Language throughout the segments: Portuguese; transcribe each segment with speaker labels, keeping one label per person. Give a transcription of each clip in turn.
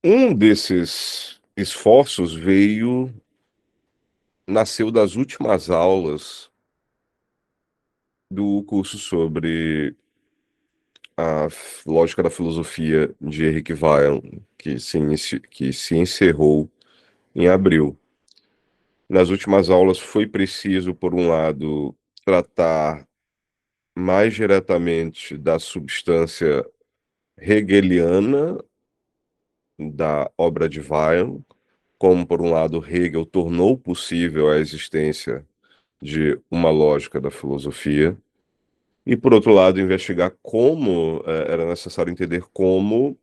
Speaker 1: Um desses esforços nasceu das últimas aulas do curso sobre a lógica da filosofia de Henrique Weil, que se encerrou em abril. Nas últimas aulas foi preciso, por um lado, tratar mais diretamente da substância hegeliana da obra de Weil, como, por um lado, Hegel tornou possível a existência de uma lógica da filosofia, e, por outro lado, investigar como era necessário entender como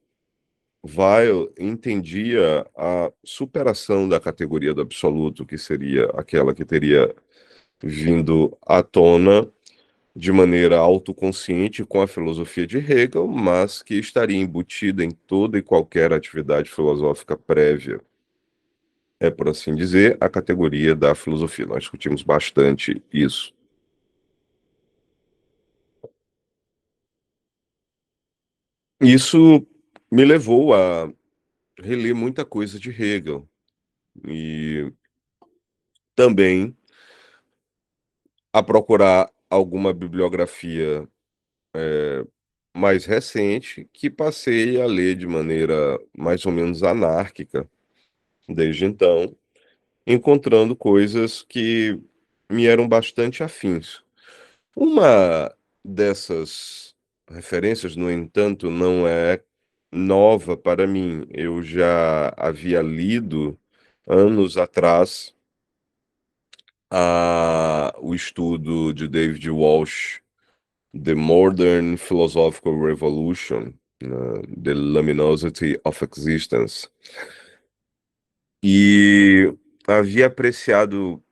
Speaker 1: Weil entendia a superação da categoria do absoluto, que seria aquela que teria vindo à tona de maneira autoconsciente com a filosofia de Hegel, mas que estaria embutida em toda e qualquer atividade filosófica prévia, por assim dizer, a categoria da filosofia. Nós discutimos bastante isso. Isso me levou a reler muita coisa de Hegel e também a procurar alguma bibliografia mais recente que passei a ler de maneira mais ou menos anárquica desde então, encontrando coisas que me eram bastante afins. Uma dessas referências, no entanto, não é nova para mim. Eu já havia lido anos atrás o estudo de David Walsh, The Modern Philosophical Revolution, The Luminosity of Existence, e havia apreciado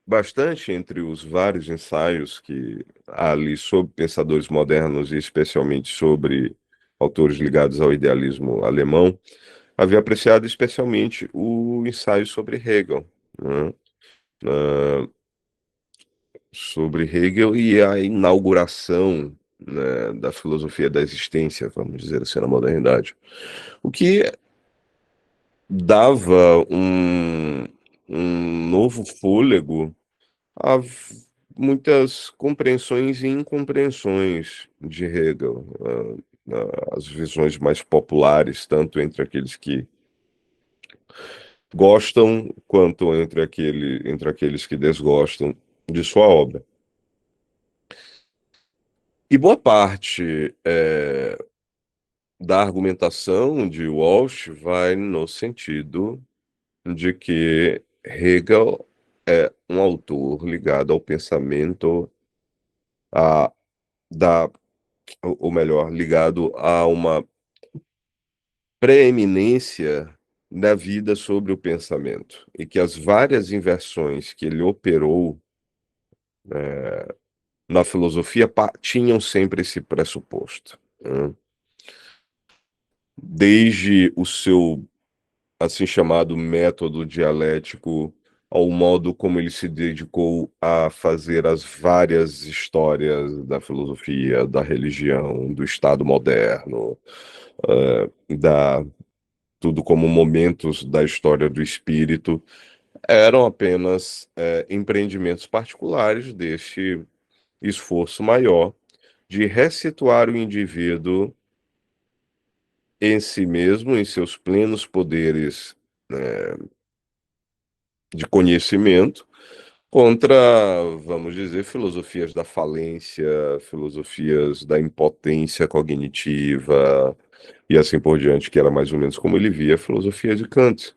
Speaker 1: bastante entre os vários ensaios que há ali sobre pensadores modernos e especialmente sobre autores ligados ao idealismo alemão, havia apreciado especialmente o ensaio sobre Hegel, né? Ah, sobre Hegel e a inauguração, né, da filosofia da existência, vamos dizer assim, na modernidade. O que dava um novo fôlego a muitas compreensões e incompreensões de Hegel, as visões mais populares, tanto entre aqueles que gostam quanto entre aqueles que desgostam de sua obra. E boa parte da argumentação de Walsh vai no sentido de que Hegel é um autor ligado ao pensamento a, da, ou melhor, ligado a uma preeminência da vida sobre o pensamento, e que as várias inversões que ele operou na filosofia tinham sempre esse pressuposto, né? Desde o seu assim chamado método dialético, ao modo como ele se dedicou a fazer as várias histórias da filosofia, da religião, do Estado moderno, da tudo como momentos da história do espírito, eram apenas empreendimentos particulares deste esforço maior de ressituar o indivíduo em si mesmo, em seus plenos poderes de conhecimento, contra, vamos dizer, filosofias da falência, filosofias da impotência cognitiva e assim por diante, que era mais ou menos como ele via a filosofia de Kant,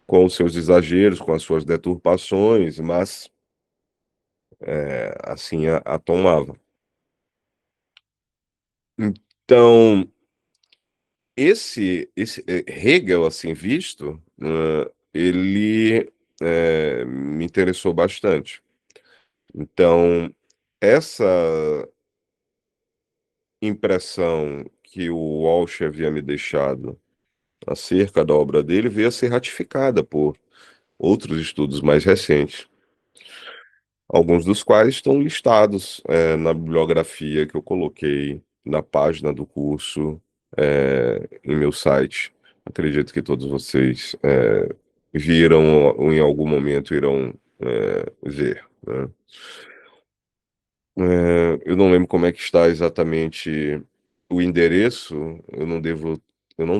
Speaker 1: com os seus exageros, com as suas deturpações, mas assim a tomava. Então, Hegel, assim visto, ele me interessou bastante. Então, essa impressão que o Walsh havia me deixado acerca da obra dele veio a ser ratificada por outros estudos mais recentes, alguns dos quais estão listados na bibliografia que eu coloquei na página do curso. em meu site. Acredito que todos vocês viram ou em algum momento irão ver, né? Eu não lembro como é que está exatamente o endereço, eu não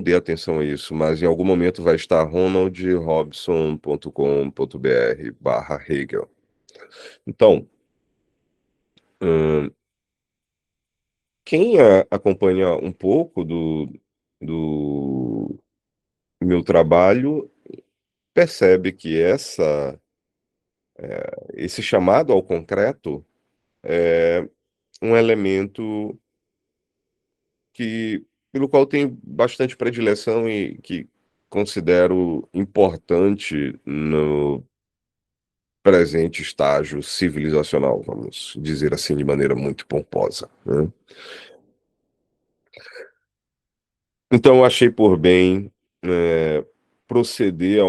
Speaker 1: dei atenção a isso, mas em algum momento vai estar ronaldrobson.com.br/Hegel. Então, hum, quem acompanha um pouco do meu trabalho percebe que esse chamado ao concreto é um elemento pelo qual tenho bastante predileção e que considero importante no presente estágio civilizacional, vamos dizer assim, de maneira muito pomposa, né? Então, eu achei por bem proceder a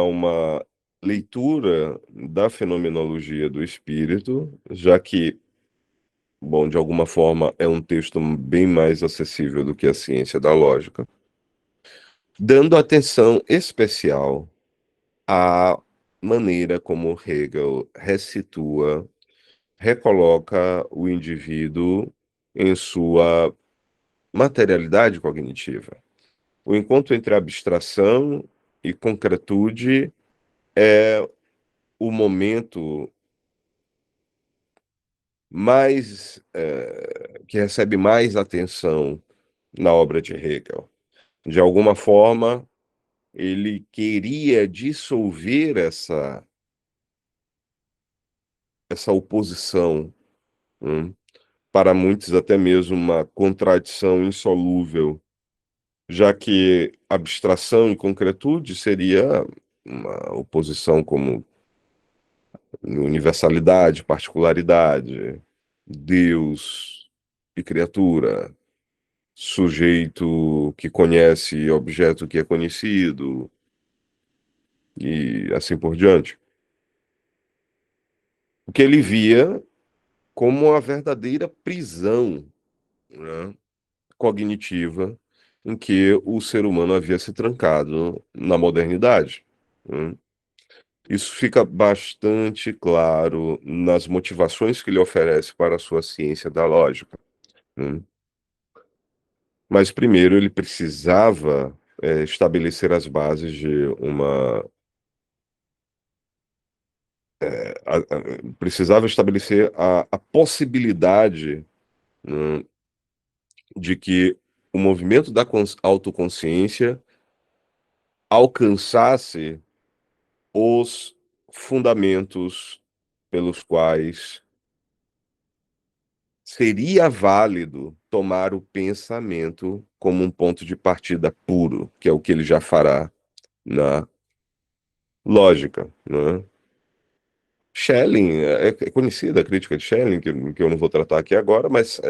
Speaker 1: uma leitura da fenomenologia do espírito, já que, bom, de alguma forma é um texto bem mais acessível do que a ciência da lógica, dando atenção especial à maneira como Hegel ressitua, recoloca o indivíduo em sua materialidade cognitiva. O encontro entre abstração e concretude é o momento mais que recebe mais atenção na obra de Hegel. De alguma forma, ele queria dissolver essa oposição, né? Para muitos até mesmo uma contradição insolúvel, já que abstração e concretude seria uma oposição como universalidade, particularidade, Deus e criatura, sujeito que conhece objeto que é conhecido e assim por diante. O que ele via como a verdadeira prisão, né, cognitiva em que o ser humano havia se trancado na modernidade, né? Isso fica bastante claro nas motivações que ele oferece para a sua ciência da lógica, né? Mas primeiro ele precisava estabelecer as bases de precisava estabelecer a possibilidade, né, de que o movimento da autoconsciência alcançasse os fundamentos pelos quais seria válido tomar o pensamento como um ponto de partida puro, que é o que ele já fará na lógica, né? Schelling, é conhecida a crítica de Schelling, que eu não vou tratar aqui agora, mas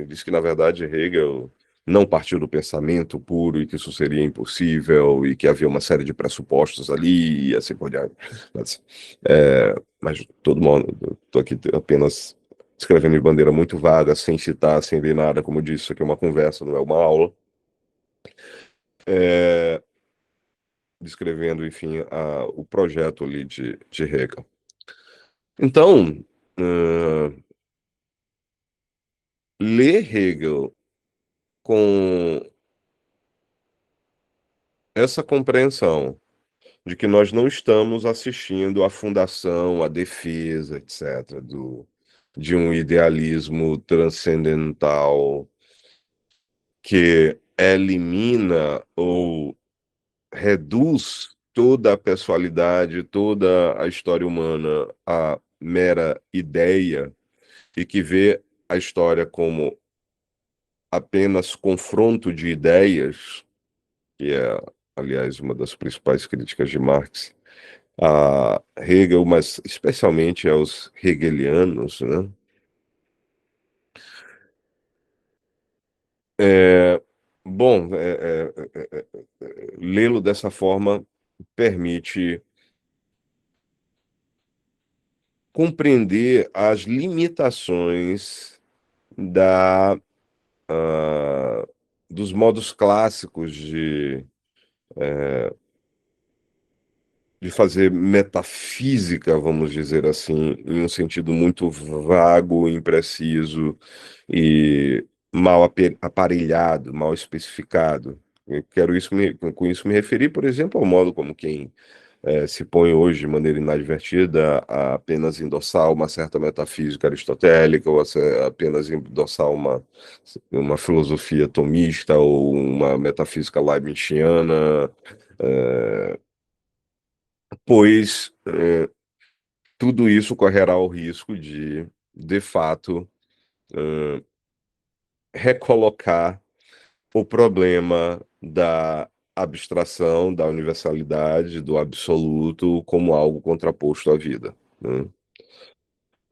Speaker 1: diz que, na verdade, Hegel não partiu do pensamento puro e que isso seria impossível e que havia uma série de pressupostos ali e assim por diante. Mas todo mundo, estou aqui apenas escrevendo de bandeira muito vaga, sem citar, sem ver nada, como eu disse, isso aqui é uma conversa, não é uma aula, é, descrevendo, enfim, o projeto ali de Hegel. Então, ler Hegel com essa compreensão de que nós não estamos assistindo à fundação, à defesa, etc., de um idealismo transcendental que elimina ou reduz toda a pessoalidade, toda a história humana a mera ideia e que vê a história como apenas confronto de ideias, que é, aliás, uma das principais críticas de Marx a Hegel, mas especialmente aos hegelianos, né? É, bom, lê-lo dessa forma permite compreender as limitações da ah, dos modos clássicos de fazer metafísica, vamos dizer assim, em um sentido muito vago, impreciso e mal aparelhado, mal especificado. Eu quero com isso me referir, por exemplo, ao modo como quem se põe hoje de maneira inadvertida a apenas endossar uma certa metafísica aristotélica ou apenas endossar uma filosofia tomista ou uma metafísica leibniziana, pois tudo isso correrá o risco de fato, recolocar o problema da abstração, da universalidade, do absoluto como algo contraposto à vida, né?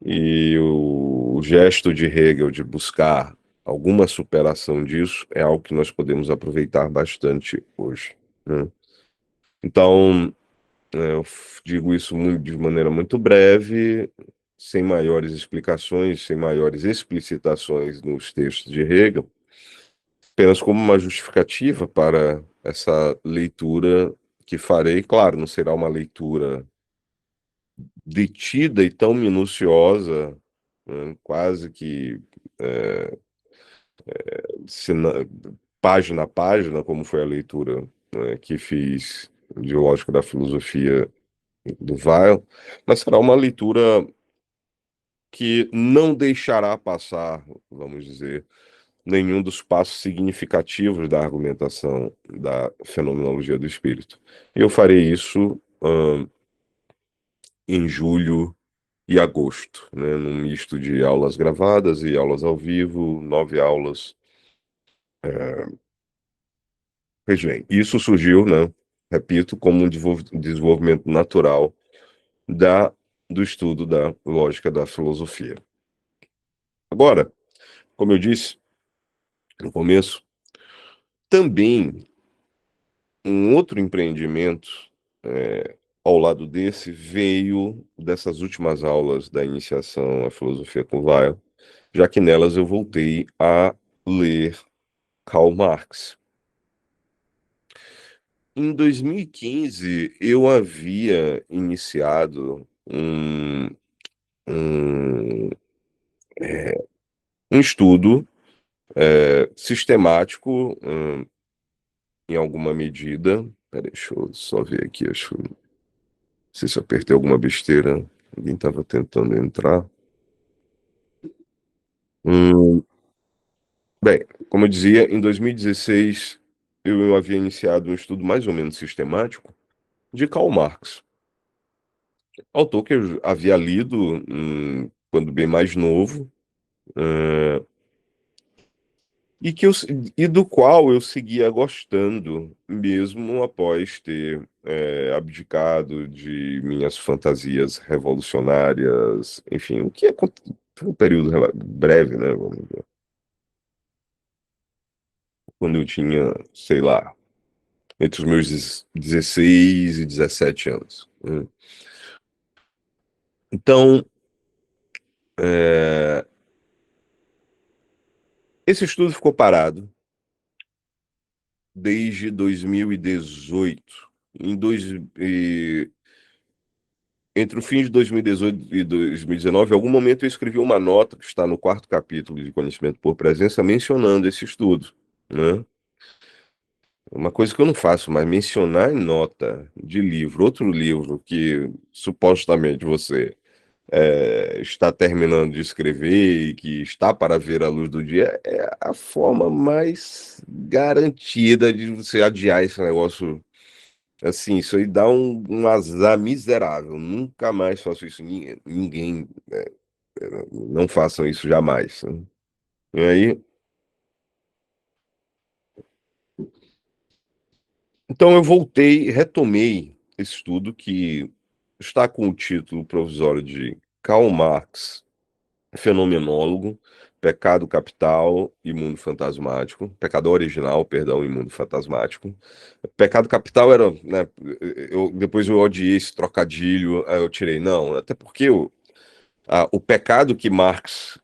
Speaker 1: E o gesto de Hegel de buscar alguma superação disso é algo que nós podemos aproveitar bastante hoje, né? Então, eu digo isso de maneira muito breve, sem maiores explicações, sem maiores explicitações nos textos de Hegel, apenas como uma justificativa para essa leitura que farei. Claro, não será uma leitura detida e tão minuciosa, né, quase que sina- página a página, como foi a leitura, que fiz de Lógica da Filosofia do Weil, mas será uma leitura que não deixará passar, vamos dizer, nenhum dos passos significativos da argumentação da fenomenologia do espírito. Eu farei isso em julho e agosto, né, num misto de aulas gravadas e aulas ao vivo, 9 aulas. Pois bem, isso surgiu, né, repito, como um desenvolvimento natural da, do estudo da lógica da filosofia. Agora, como eu disse no começo, também um outro empreendimento ao lado desse veio dessas últimas aulas da iniciação à filosofia com Weil, já que nelas eu voltei a ler Karl Marx. Em 2015, eu havia iniciado um, um estudo sistemático, em alguma medida. Peraí, deixa eu só ver aqui, não sei se eu apertei alguma besteira. Alguém estava tentando entrar. Hum, Bem, como eu dizia, em 2016 eu havia iniciado um estudo mais ou menos sistemático de Karl Marx, autor que eu havia lido quando bem mais novo, eh, e do qual eu seguia gostando, mesmo após ter abdicado de minhas fantasias revolucionárias, enfim, o que é foi um período breve, né? Vamos dizer, quando eu tinha, sei lá, entre os meus 16 e 17 anos, né? Então, é, esse estudo ficou parado desde 2018. Em dois, e, Entre o fim de 2018 e 2019, em algum momento eu escrevi uma nota que está no quarto capítulo de Conhecimento por Presença, mencionando esse estudo, né? Uma coisa que eu não faço, mas mencionar em nota de livro, outro livro que supostamente você está terminando de escrever e que está para ver a luz do dia, é a forma mais garantida de você adiar esse negócio. Assim, isso aí dá um azar miserável. Nunca mais faço isso. Ninguém, não façam isso jamais, né? E aí, então eu voltei, retomei esse estudo que está com o título provisório de Karl Marx, Fenomenólogo, Pecado Capital e Mundo Fantasmático. Pecado original, perdão, e Mundo Fantasmático. Pecado Capital era, né, depois eu odiei esse trocadilho, aí eu tirei, não, até porque o pecado que Marx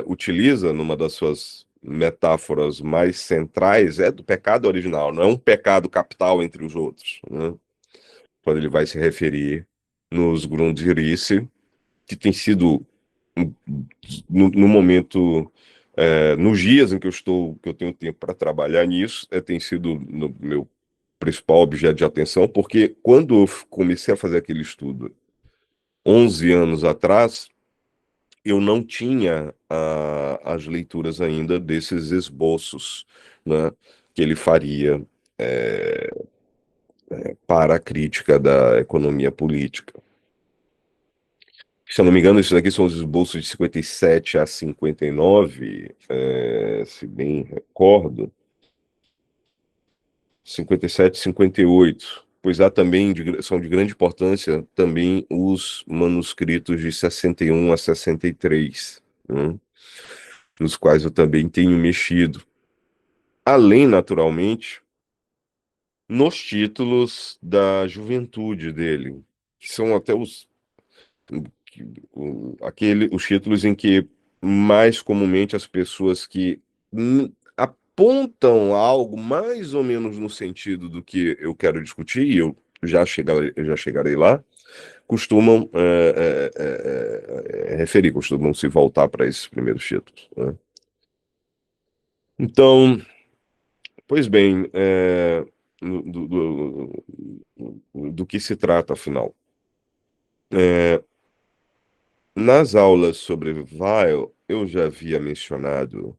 Speaker 1: utiliza numa das suas metáforas mais centrais é do pecado original, não é um pecado capital entre os outros, né? Quando ele vai se referir nos Grundrisse, que tem sido no momento, nos dias em que eu tenho tempo para trabalhar nisso, tem sido no meu principal objeto de atenção, porque quando eu comecei a fazer aquele estudo 11 anos atrás, eu não tinha as leituras ainda desses esboços, né, que ele faria para a crítica da economia política. Se eu não me engano, esses aqui são os esboços de 57 a 59, se bem recordo, 57 e 58, pois há também, são de grande importância, também os manuscritos de 61 a 63, né, nos quais eu também tenho mexido. Além, naturalmente, nos títulos da juventude dele, que são até os títulos em que mais comumente as pessoas que apontam algo mais ou menos no sentido do que eu quero discutir, e eu já chegarei lá, costumam referir, costumam se voltar para esses primeiros títulos, né? Então, pois bem, do que se trata, afinal? É, Nas aulas sobre Weil, eu já havia mencionado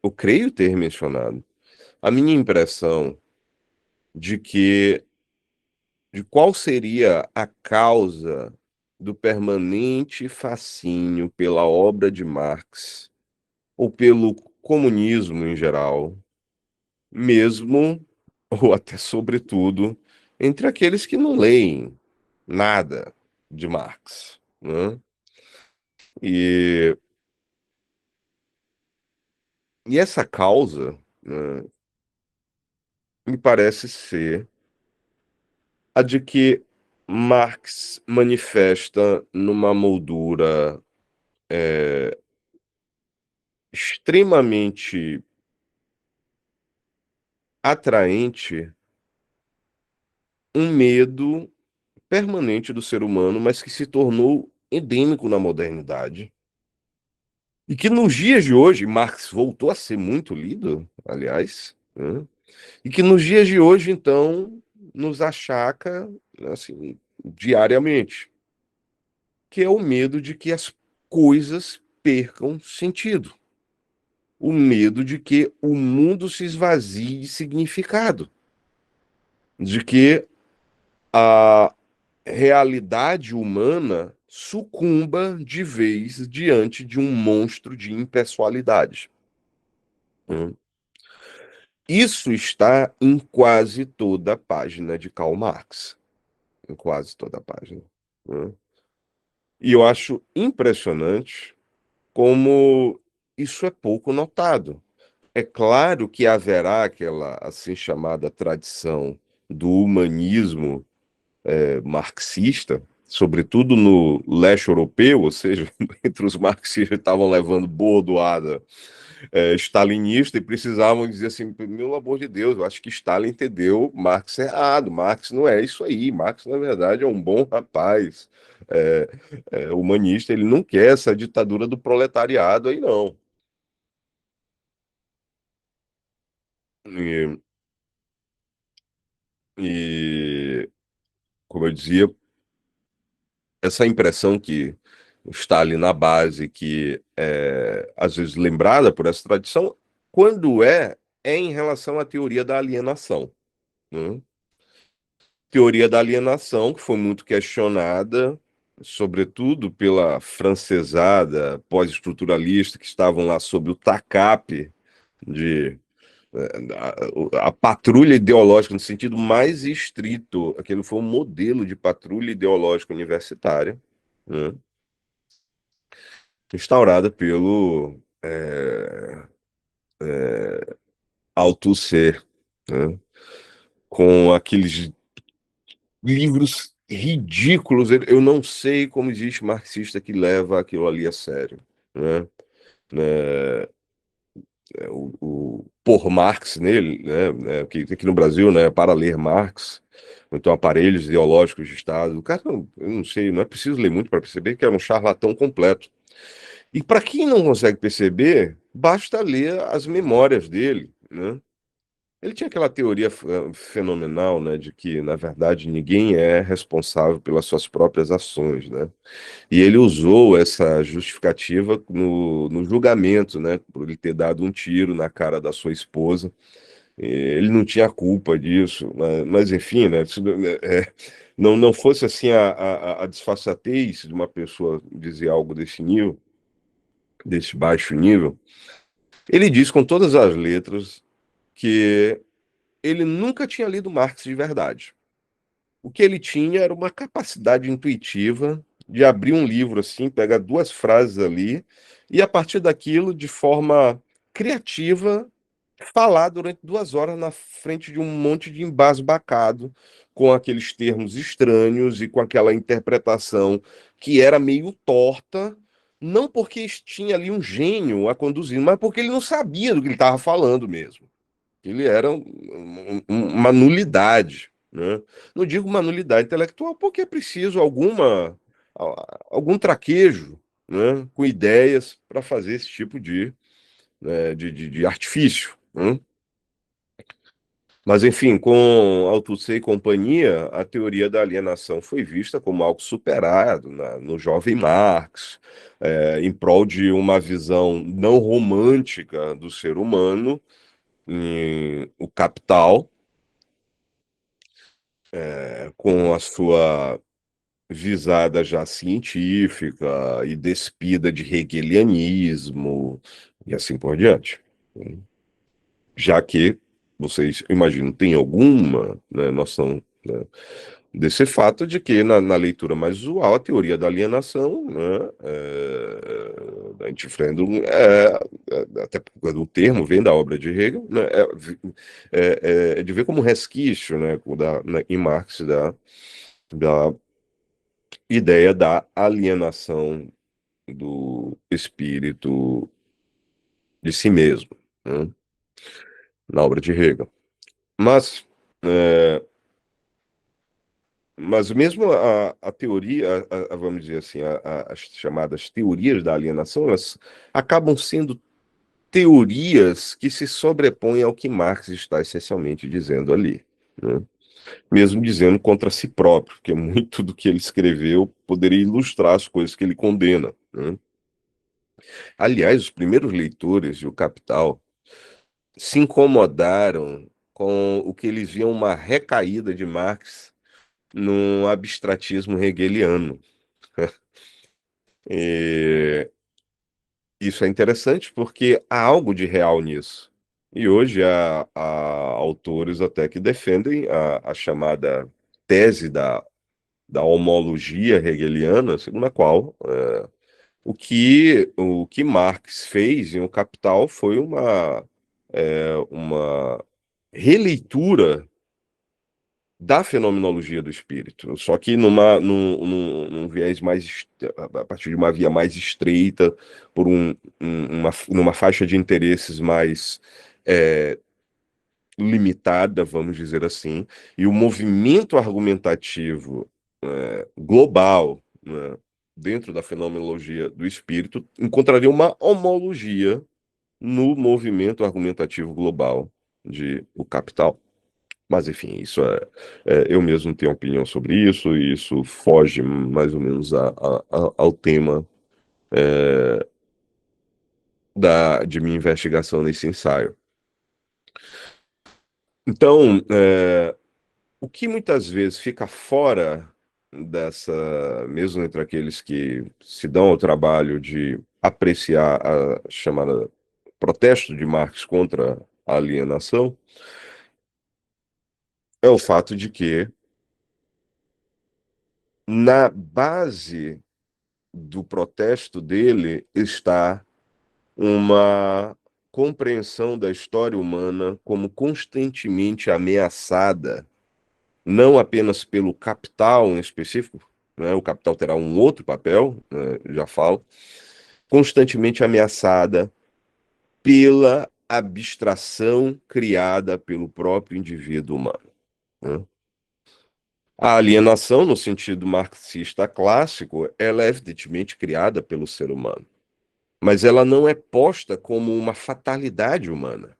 Speaker 1: eu creio ter mencionado, a minha impressão de de qual seria a causa do permanente fascínio pela obra de Marx, ou pelo comunismo em geral, mesmo, ou até sobretudo, entre aqueles que não leem nada de Marx, né? E, e essa causa, né, me parece ser a de que Marx manifesta numa moldura extremamente atraente um medo permanente do ser humano, mas que se tornou endêmico na modernidade. E que nos dias de hoje, Marx voltou a ser muito lido, aliás, né? E que nos dias de hoje, então, nos achaca, assim, diariamente, que é o medo de que as coisas percam sentido, o medo de que o mundo se esvazie de significado, de que a realidade humana sucumba de vez diante de um monstro de impessoalidade, né? Isso está em quase toda a página de Karl Marx, em quase toda a página, né? E eu acho impressionante como isso é pouco notado. É claro que haverá aquela assim chamada tradição do humanismo marxista, sobretudo no leste europeu, ou seja, entre os marxistas que estavam levando bordoada stalinista e precisavam dizer assim, meu amor de Deus, eu acho que Stalin entendeu Marx errado, Marx não é isso aí, Marx na verdade é um bom rapaz, é, humanista, ele não quer essa ditadura do proletariado aí não. E, e como eu dizia, essa impressão que está ali na base, que é às vezes lembrada por essa tradição, quando é em relação à teoria da alienação, né? Teoria da alienação, que foi muito questionada, sobretudo pela francesada pós-estruturalista, que estavam lá sob o TACAP de a patrulha ideológica no sentido mais estrito, aquele foi um modelo de patrulha ideológica universitária, né, instaurada pelo Althusser, né, com aqueles livros ridículos. Eu não sei como existe marxista que leva aquilo ali a sério, né? por Marx nele, né, que aqui no Brasil, né, para ler Marx, então aparelhos ideológicos de Estado. O cara, eu não sei, não é preciso ler muito para perceber que era um charlatão completo. E para quem não consegue perceber, basta ler as memórias dele, né? Ele tinha aquela teoria fenomenal, né, de que, na verdade, ninguém é responsável pelas suas próprias ações, né? E ele usou essa justificativa no julgamento, né, por ele ter dado um tiro na cara da sua esposa. Ele não tinha culpa disso, mas enfim, né, não fosse assim a disfarçatez de uma pessoa dizer algo desse nível, desse baixo nível, ele diz com todas as letras que ele nunca tinha lido Marx de verdade. O que ele tinha era uma capacidade intuitiva de abrir um livro assim, pegar duas frases ali e, a partir daquilo, de forma criativa, falar durante 2 horas na frente de um monte de embasbacado, com aqueles termos estranhos e com aquela interpretação que era meio torta, não porque tinha ali um gênio a conduzir, mas porque ele não sabia do que ele estava falando mesmo. Ele era uma nulidade, né? Não digo uma nulidade intelectual, porque é preciso algum traquejo, né, com ideias para fazer esse tipo de artifício, né? Mas, enfim, com Althusser e companhia, a teoria da alienação foi vista como algo superado no jovem Marx, em prol de uma visão não romântica do ser humano, o capital, com a sua visada já científica e despida de hegelianismo e assim por diante. Já que vocês, imagino, têm alguma, né, noção, né, desse fato de que na leitura mais usual a teoria da alienação, né, da Antifremdung, até porque o termo vem da obra de Hegel, né, é de ver como resquício, né, em Marx da ideia da alienação do espírito de si mesmo, né, na obra de Hegel. Mas, é, mas mesmo a teoria, vamos dizer assim, as chamadas teorias da alienação, elas acabam sendo teorias que se sobrepõem ao que Marx está essencialmente dizendo ali, né? Mesmo dizendo contra si próprio, porque muito do que ele escreveu poderia ilustrar as coisas que ele condena, né? Aliás, os primeiros leitores de O Capital se incomodaram com o que eles viam uma recaída de Marx no abstratismo hegeliano. E isso é interessante porque há algo de real nisso. E hoje há autores até que defendem a chamada tese da homologia hegeliana, segundo a qual o que Marx fez em O Capital foi uma releitura da fenomenologia do espírito, só que num viés a partir de uma via mais estreita, por numa faixa de interesses mais é, limitada, vamos dizer assim, e o movimento argumentativo global, né, dentro da fenomenologia do espírito, encontraria uma homologia no movimento argumentativo global de O Capital. Mas, enfim, eu mesmo tenho opinião sobre isso, e isso foge mais ou menos ao tema de minha investigação nesse ensaio. Então, o que muitas vezes fica fora mesmo entre aqueles que se dão ao trabalho de apreciar a chamada protesto de Marx contra a alienação, é o fato de que, na base do protesto dele, está uma compreensão da história humana como constantemente ameaçada, não apenas pelo capital em específico, né? O capital terá um outro papel, né, já falo, constantemente ameaçada pela abstração criada pelo próprio indivíduo humano, né? A alienação, no sentido marxista clássico, ela é evidentemente criada pelo ser humano, mas ela não é posta como uma fatalidade humana,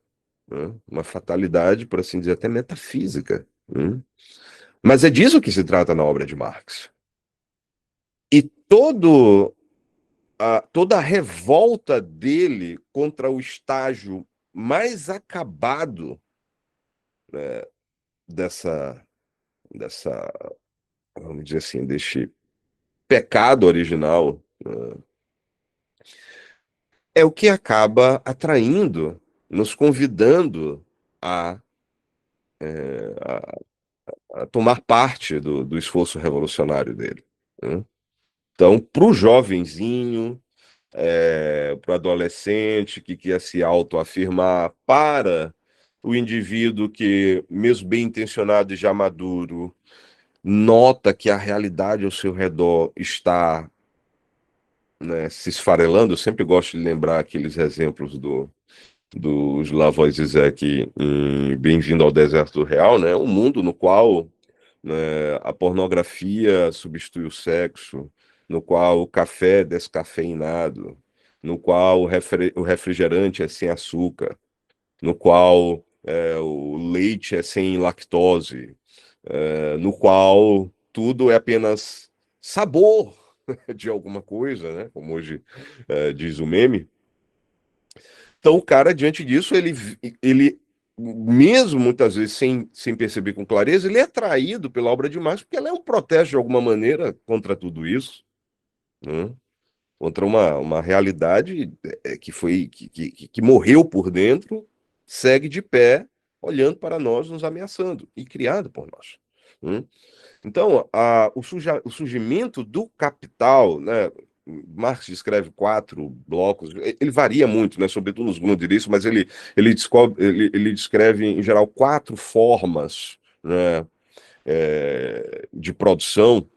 Speaker 1: né? Uma fatalidade, por assim dizer, até metafísica, né? Mas é disso que se trata na obra de Marx. E toda a revolta dele contra o estágio mais acabado dessa, dessa, vamos dizer assim, deste pecado original, né, é o que acaba atraindo, nos convidando a, a tomar parte do esforço revolucionário dele, né? Então, para o jovenzinho, para o adolescente que quer se autoafirmar, para o indivíduo que, mesmo bem intencionado e já maduro, nota que a realidade ao seu redor está, né, se esfarelando. Eu sempre gosto de lembrar aqueles exemplos do Slavoj Zizek em Bem-vindo ao Deserto Real, né? Um mundo no qual, né, a pornografia substitui o sexo, no qual o café é descafeinado, no qual o refrigerante é sem açúcar, no qual o leite é sem lactose, no qual tudo é apenas sabor de alguma coisa, né? Como hoje diz o meme. Então, o cara, diante disso, ele mesmo muitas vezes sem perceber com clareza, ele é atraído pela obra de Marx, porque ela é um protesto de alguma maneira contra tudo isso, né? Contra uma realidade que morreu por dentro, segue de pé, olhando para nós, nos ameaçando, e criado por nós, né? Então, o surgimento do capital, né? Marx descreve quatro blocos, ele varia muito, né? Sobretudo nos grundrisse, mas ele descreve, em geral, quatro formas, né, de produção.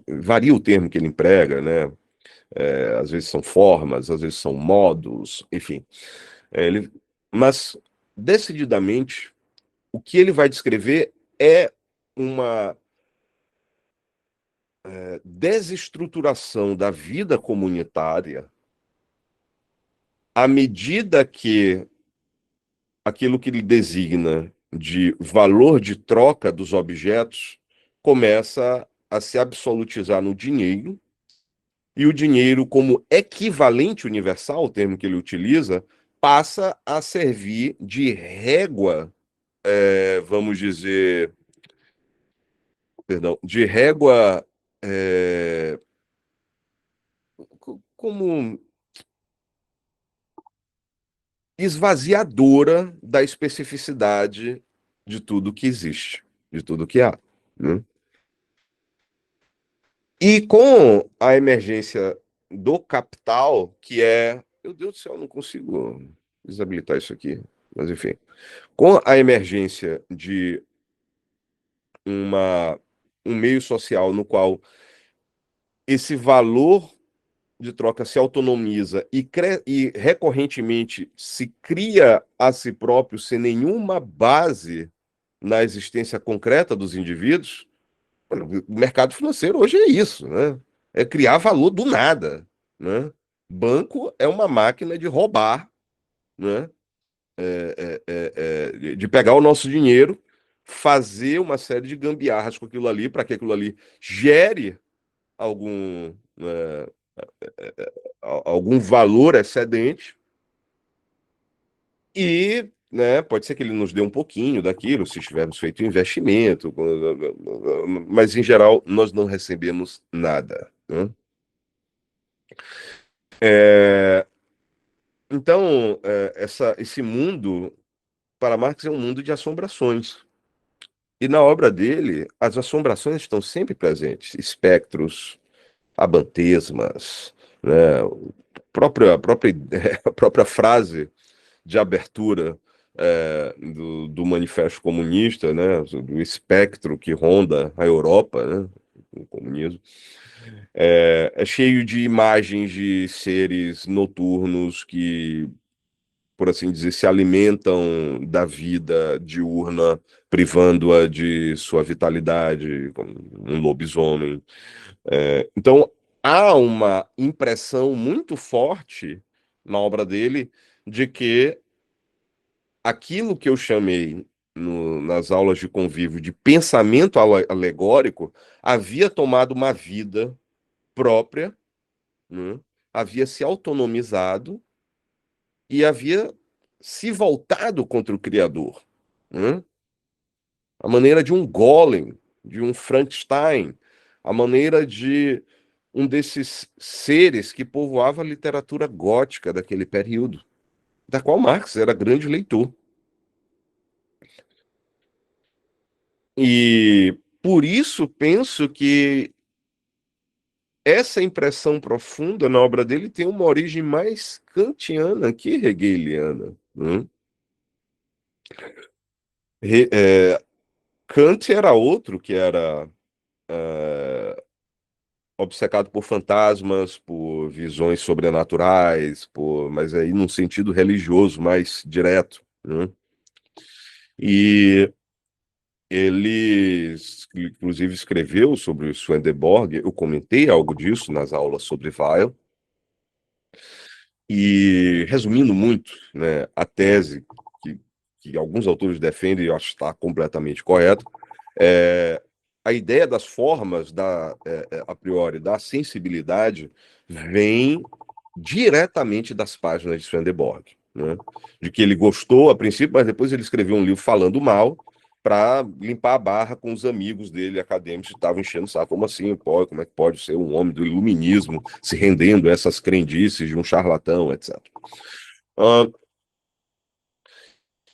Speaker 1: Varia o termo que ele emprega, né? Às vezes são formas, às vezes são modos, enfim. Ele, mas, decididamente, o que ele vai descrever é uma desestruturação da vida comunitária à medida que aquilo que ele designa de valor de troca dos objetos começa a se absolutizar no dinheiro, e o dinheiro, como equivalente universal, o termo que ele utiliza, passa a servir de régua, vamos dizer, perdão, de régua, é, como esvaziadora da especificidade de tudo que existe, de tudo que há, né? E com a emergência do capital, que é. Meu Deus do céu, eu não consigo desabilitar isso aqui. Mas, enfim. Com a emergência de uma, um meio social no qual esse valor de troca se autonomiza e recorrentemente se cria a si próprio sem nenhuma base na existência concreta dos indivíduos, o mercado financeiro hoje é isso, né? É criar valor do nada, né? Banco é uma máquina de roubar, né? De pegar o nosso dinheiro, fazer uma série de gambiarras com aquilo ali, para que aquilo ali gere algum, algum valor excedente e, né, pode ser que ele nos dê um pouquinho daquilo, se tivermos feito investimento, mas em geral nós não recebemos nada, né? É, então, esse mundo, para Marx, é um mundo de assombrações. E na obra dele, as assombrações estão sempre presentes, espectros, abantesmas, né? A própria, a própria frase de abertura do Manifesto Comunista, né, do espectro que ronda a Europa, né, o comunismo, é cheio de imagens de seres noturnos que por assim dizer, se alimentam da vida diurna, privando-a de sua vitalidade, como um lobisomem. Então, há uma impressão muito forte na obra dele de que aquilo que eu chamei nas aulas de convívio de pensamento alegórico havia tomado uma vida própria, né? Havia se autonomizado e havia se voltado contra o Criador, né? A maneira de um Golem, de um Frankenstein, a maneira de um desses seres que povoava a literatura gótica daquele período, da qual Marx era grande leitor. E por isso penso que essa impressão profunda na obra dele tem uma origem mais kantiana que hegeliana, né? Kant era outro que era obcecado por fantasmas, por visões sobrenaturais, mas aí num sentido religioso mais direto, né? E ele, inclusive, escreveu sobre o Swedenborg. Eu comentei algo disso nas aulas sobre Weil. E, resumindo muito, né, a tese que, que alguns autores defendem, e eu acho que está completamente correto, é a ideia das formas, a priori, da sensibilidade, vem diretamente das páginas de Swedenborg, né? De que ele gostou a princípio, mas depois ele escreveu um livro falando mal para limpar a barra com os amigos dele, acadêmicos, que estavam enchendo o saco. Como assim? Pode, como é que pode ser um homem do iluminismo se rendendo a essas crendices de um charlatão, etc. Ah,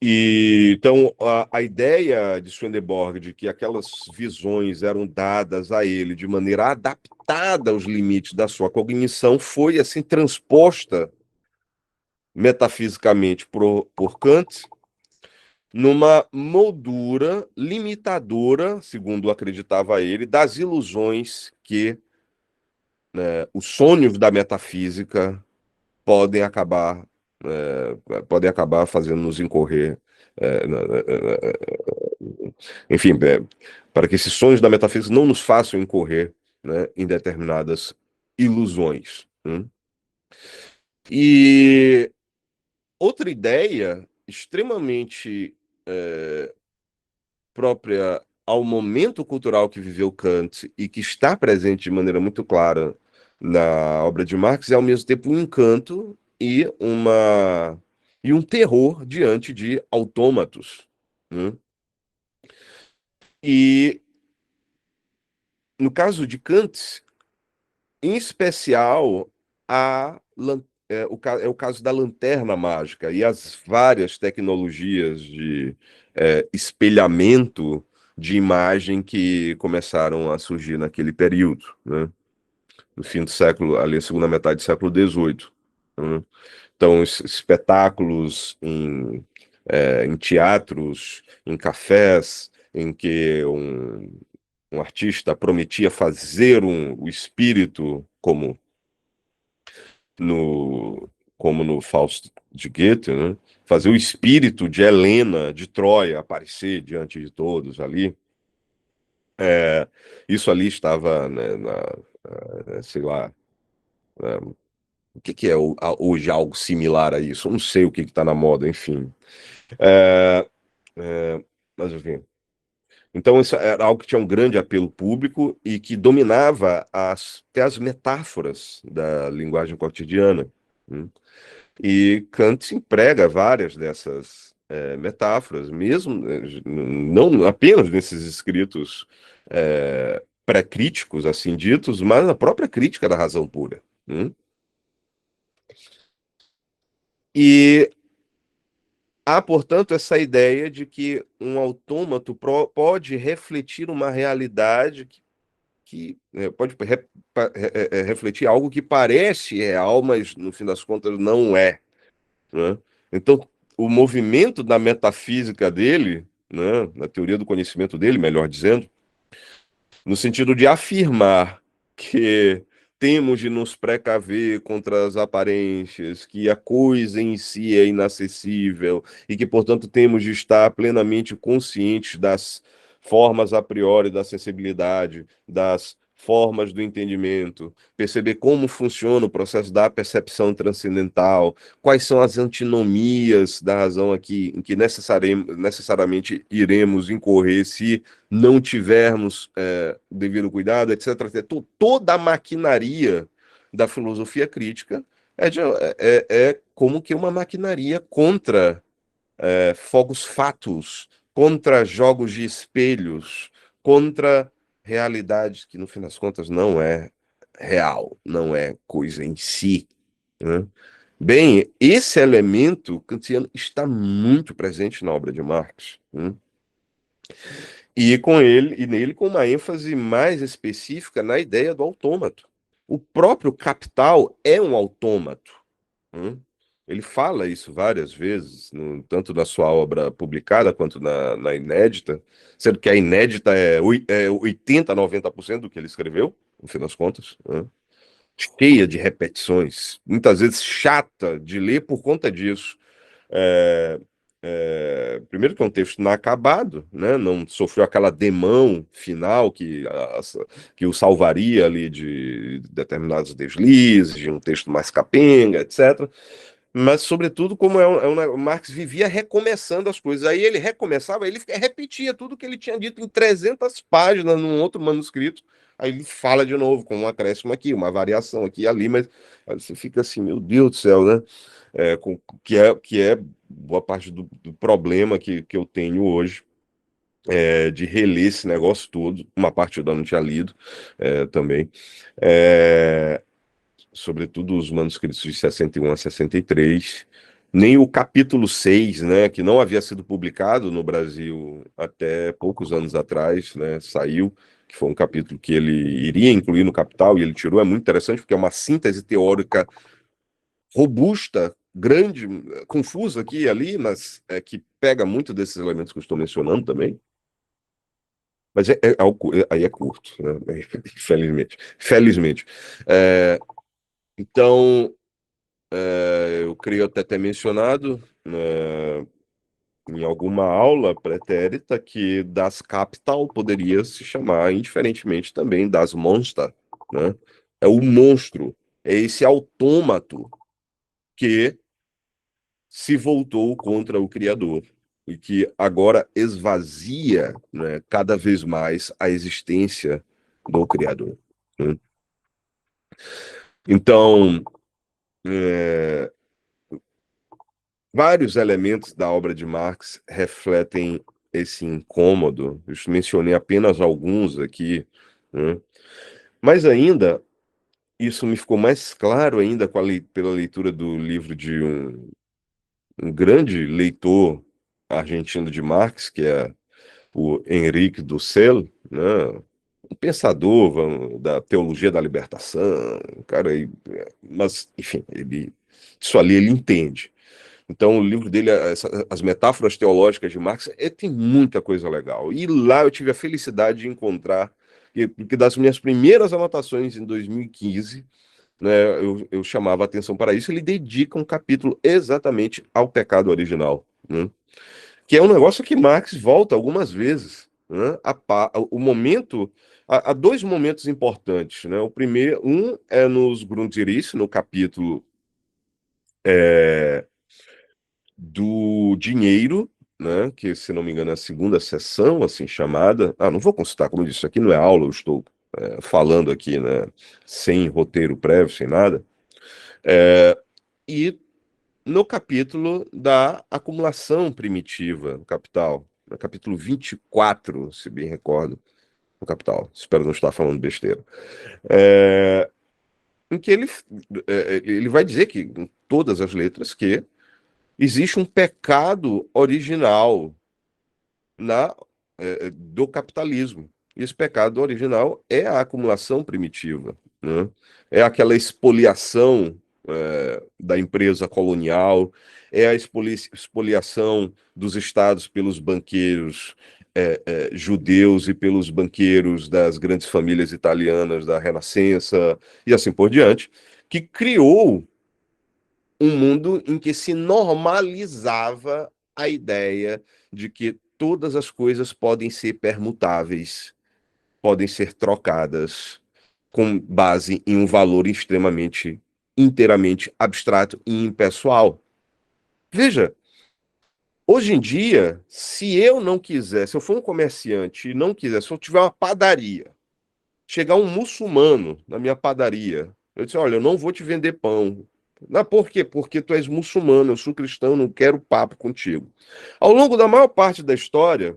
Speaker 1: então, a ideia de Swedenborg de que aquelas visões eram dadas a ele de maneira adaptada aos limites da sua cognição foi, assim, transposta metafisicamente por Kant numa moldura limitadora, segundo acreditava ele, das ilusões que os sonhos da metafísica podem acabar podem acabar fazendo nos incorrer enfim, para que esses sonhos da metafísica não nos façam incorrer, né, em determinadas ilusões, né? E outra ideia extremamente própria ao momento cultural que viveu Kant e que está presente de maneira muito clara na obra de Marx é ao mesmo tempo um encanto e um terror diante de autômatos, né? E no caso de Kant, em especial, é o caso da lanterna mágica e as várias tecnologias de espelhamento de imagem que começaram a surgir naquele período, né? No fim do século, ali, a segunda metade do século XVIII, né? Então, espetáculos em teatros, em cafés, em que um artista prometia fazer o espírito no, como no Fausto de Goethe, né? Fazer o espírito de Helena de Troia aparecer diante de todos ali. Isso ali estava, né, sei lá, o que é hoje algo similar a isso? Eu não sei o que está na moda, enfim. É, mas enfim. Então, isso era algo que tinha um grande apelo público e que dominava até as metáforas da linguagem cotidiana, né? E Kant emprega várias dessas metáforas, mesmo não apenas nesses escritos pré-críticos, assim ditos, mas na própria crítica da razão pura, né? E há, portanto, essa ideia de que um autômato pode refletir uma realidade que pode refletir algo que parece real, mas no fim das contas não é, né? Então, o movimento da metafísica dele, né, na teoria do conhecimento dele, melhor dizendo, no sentido de afirmar que temos de nos precaver contra as aparências, que a coisa em si é inacessível e que, portanto, temos de estar plenamente conscientes das formas a priori da sensibilidade, das formas do entendimento, perceber como funciona o processo da percepção transcendental, quais são as antinomias da razão aqui, em que necessariamente iremos incorrer se não tivermos devido cuidado, etc. Toda a maquinaria da filosofia crítica é como que uma maquinaria contra fogos fatos, contra jogos de espelhos, contra realidade que, no fim das contas, não é real, não é coisa em si, né? Bem, esse elemento kantiano está muito presente na obra de Marx, né? E nele com uma ênfase mais específica na ideia do autômato. O próprio Capital é um autômato, né? Ele fala isso várias vezes, tanto na sua obra publicada quanto na inédita, sendo que a inédita é 80, 90% do que ele escreveu, no fim das contas, né? Cheia de repetições, muitas vezes chata de ler por conta disso. É, primeiro que é um texto inacabado, né? Não sofreu aquela demão final que o salvaria ali de determinados deslizes, de um texto mais capenga, etc. Mas, sobretudo, como o Marx vivia recomeçando as coisas. Aí ele recomeçava, ele repetia tudo que ele tinha dito em 300 páginas num outro manuscrito. Aí ele fala de novo, com um acréscimo aqui, uma variação aqui e ali, mas aí você fica assim, meu Deus do céu, né? Que é boa parte do problema que eu tenho hoje, de reler esse negócio todo. Uma parte eu ainda não tinha lido também. É, sobretudo os manuscritos de 61 a 63, nem o capítulo 6, né, que não havia sido publicado no Brasil até poucos anos atrás, né, saiu, que foi um capítulo que ele iria incluir no Capital, e ele tirou. É muito interessante, porque é uma síntese teórica robusta, grande, confusa aqui e ali, mas que pega muito desses elementos que eu estou mencionando também. Mas aí é curto, né? Infelizmente. Felizmente. É, então, eu creio até ter mencionado, em alguma aula pretérita, que das Capital poderia se chamar indiferentemente também das Monster, né? É o monstro, é esse autômato que se voltou contra o Criador e que agora esvazia, né, cada vez mais a existência do Criador, né? Então, é, vários elementos da obra de Marx refletem esse incômodo. Eu mencionei apenas alguns aqui, né? Mas ainda, isso me ficou mais claro ainda pela leitura do livro de um grande leitor argentino de Marx, que é o Henrique Dussel, né? Um pensador da teologia da libertação, um cara aí, mas enfim, isso ali ele entende. Então, o livro dele, as metáforas teológicas de Marx, tem muita coisa legal. E lá eu tive a felicidade de encontrar, porque das minhas primeiras anotações em 2015, né, eu chamava a atenção para isso. Ele dedica um capítulo exatamente ao pecado original, né? Que é um negócio que Marx volta algumas vezes, né? O momento, há dois momentos importantes, né? O primeiro, é nos Grundrisse, no capítulo é, do dinheiro, né? Que, se não me engano, é a segunda sessão, assim chamada. Não vou consultar, como eu disse, isso aqui não é aula, eu estou falando aqui, né? Sem roteiro prévio, sem nada. E no capítulo da acumulação primitiva do capital, no capítulo 24, se bem recordo, no Capital. Espero não estar falando besteira. Em que ele vai dizer que, em todas as letras, que existe um pecado original do capitalismo. E esse pecado original é a acumulação primitiva, né? É aquela expoliação, da empresa colonial, é a expoliação dos estados pelos banqueiros judeus e pelos banqueiros das grandes famílias italianas da Renascença e assim por diante, que criou um mundo em que se normalizava a ideia de que todas as coisas podem ser permutáveis, podem ser trocadas com base em um valor extremamente, inteiramente abstrato e impessoal. Veja, hoje em dia, se eu não quiser, se eu for um comerciante e não quiser, se eu tiver uma padaria, chegar um muçulmano na minha padaria, eu disse, olha, eu não vou te vender pão. Não, por quê? Porque tu és muçulmano, eu sou cristão, não quero papo contigo. Ao longo da maior parte da história,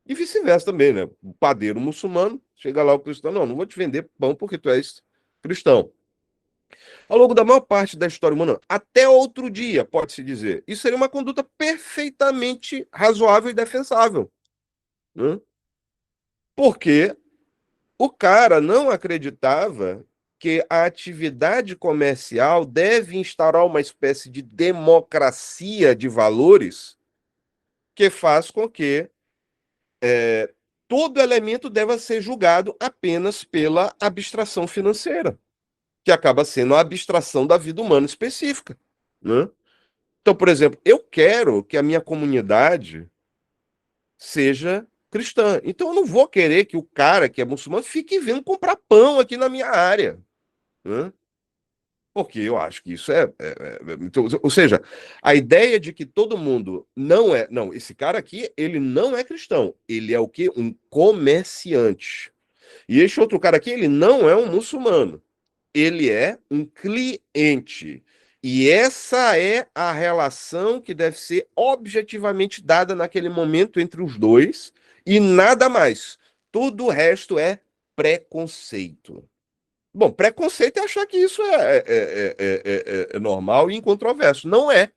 Speaker 1: e vice-versa também, né? O padeiro muçulmano, chega lá o cristão, não, não vou te vender pão porque tu és cristão. Ao longo da maior parte da história humana, até outro dia, pode-se dizer, isso seria uma conduta perfeitamente razoável e defensável, né? Porque o cara não acreditava que a atividade comercial deve instaurar uma espécie de democracia de valores que faz com que todo elemento deva ser julgado apenas pela abstração financeira, que acaba sendo a abstração da vida humana específica, né? Então, por exemplo, eu quero que a minha comunidade seja cristã. Então, eu não vou querer que o cara que é muçulmano fique vindo comprar pão aqui na minha área, né? Porque eu acho que isso então, ou seja, a ideia de que todo mundo não é. Não, esse cara aqui, ele não é cristão. Ele é o quê? Um comerciante. E este outro cara aqui, ele não é um muçulmano. Ele é um cliente. E essa é a relação que deve ser objetivamente dada naquele momento entre os dois e nada mais. Tudo o resto é preconceito. Bom, preconceito é achar que isso é normal e incontroverso. Não é,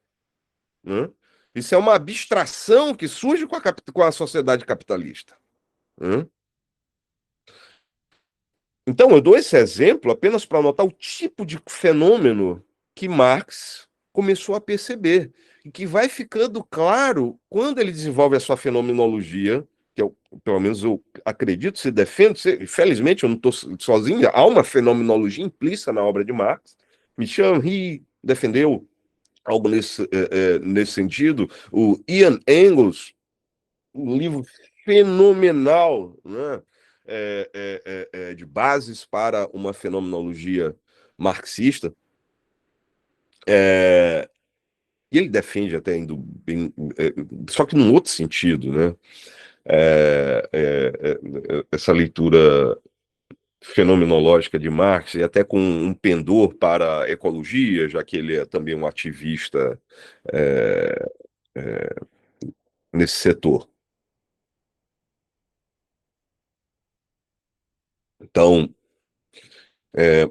Speaker 1: né? Isso é uma abstração que surge com a sociedade capitalista, né? Então, eu dou esse exemplo apenas para notar o tipo de fenômeno que Marx começou a perceber, e que vai ficando claro quando ele desenvolve a sua fenomenologia, que eu, pelo menos eu acredito, se defendo, felizmente eu não estou sozinho, há uma fenomenologia implícita na obra de Marx. Michel Henry defendeu algo nesse sentido, o Ian Engels, um livro fenomenal, né? De bases para uma fenomenologia marxista. É, e ele defende até indo bem, só que num outro sentido, né? Essa leitura fenomenológica de Marx e até com um pendor para a ecologia, já que ele é também um ativista é, nesse setor. Então, é,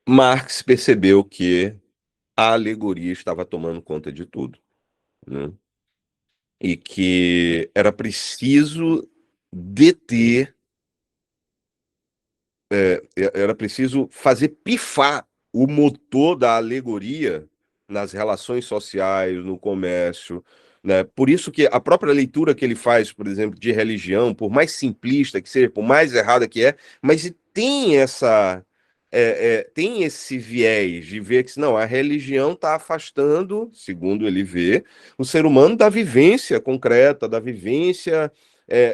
Speaker 1: Marx percebeu que a alegoria estava tomando conta de tudo, né? E que era preciso deter, era preciso fazer pifar o motor da alegoria nas relações sociais, no comércio, né? Por isso que a própria leitura que ele faz, por exemplo, de religião, por mais simplista que seja, por mais errada que é, mas tem tem esse viés de ver que não, a religião está afastando, segundo ele vê, o ser humano da vivência concreta, da vivência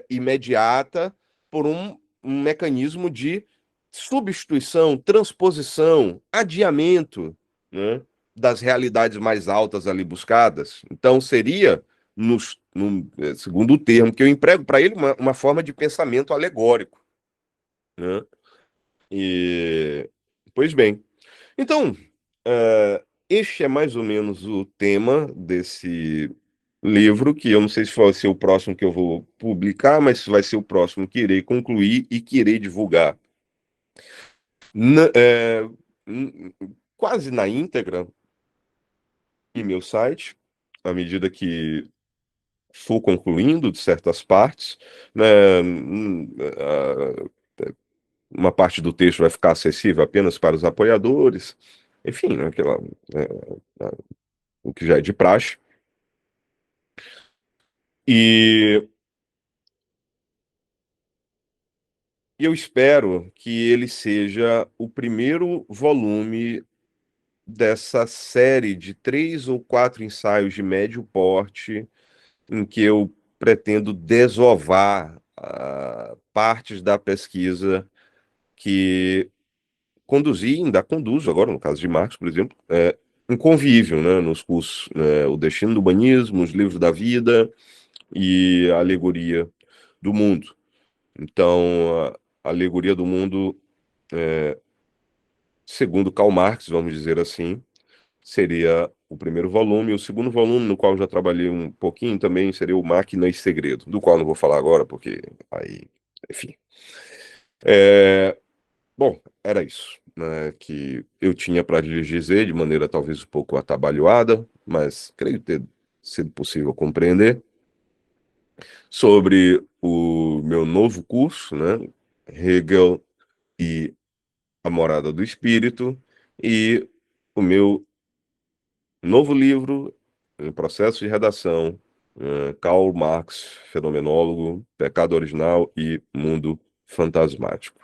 Speaker 1: imediata, por um mecanismo de substituição, transposição, adiamento, né, das realidades mais altas ali buscadas. Então, seria, segundo o termo que eu emprego para ele, uma forma de pensamento alegórico, né? E, pois bem, então, este é mais ou menos o tema desse livro, que eu não sei se vai ser o próximo que eu vou publicar, mas vai ser o próximo que irei concluir e que irei divulgar na- é, n- quase na íntegra em meu site, à medida que for concluindo de certas partes, né? uma parte do texto vai ficar acessível apenas para os apoiadores, enfim, né, é, o que já é de praxe. E eu espero que ele seja o primeiro volume dessa série de 3 ou 4 ensaios de médio porte, em que eu pretendo desovar partes da pesquisa que conduzi, ainda conduzo agora, no caso de Marx, por exemplo, em convívio, né, nos cursos, né, O Destino do Humanismo, Os Livros da Vida e a Alegoria do Mundo. Então, a Alegoria do Mundo, segundo Karl Marx, vamos dizer assim, seria o primeiro volume. O segundo volume, no qual eu já trabalhei um pouquinho também, seria o Máquina e Segredo, do qual não vou falar agora, porque aí, enfim. Bom, era isso, né, que eu tinha para lhes dizer, de maneira talvez um pouco atabalhoada, mas creio ter sido possível compreender, sobre o meu novo curso, né, Hegel e a Morada do Espírito, e o meu novo livro, em processo de redação, Karl Marx, Fenomenólogo, Pecado Original e Mundo Fantasmático.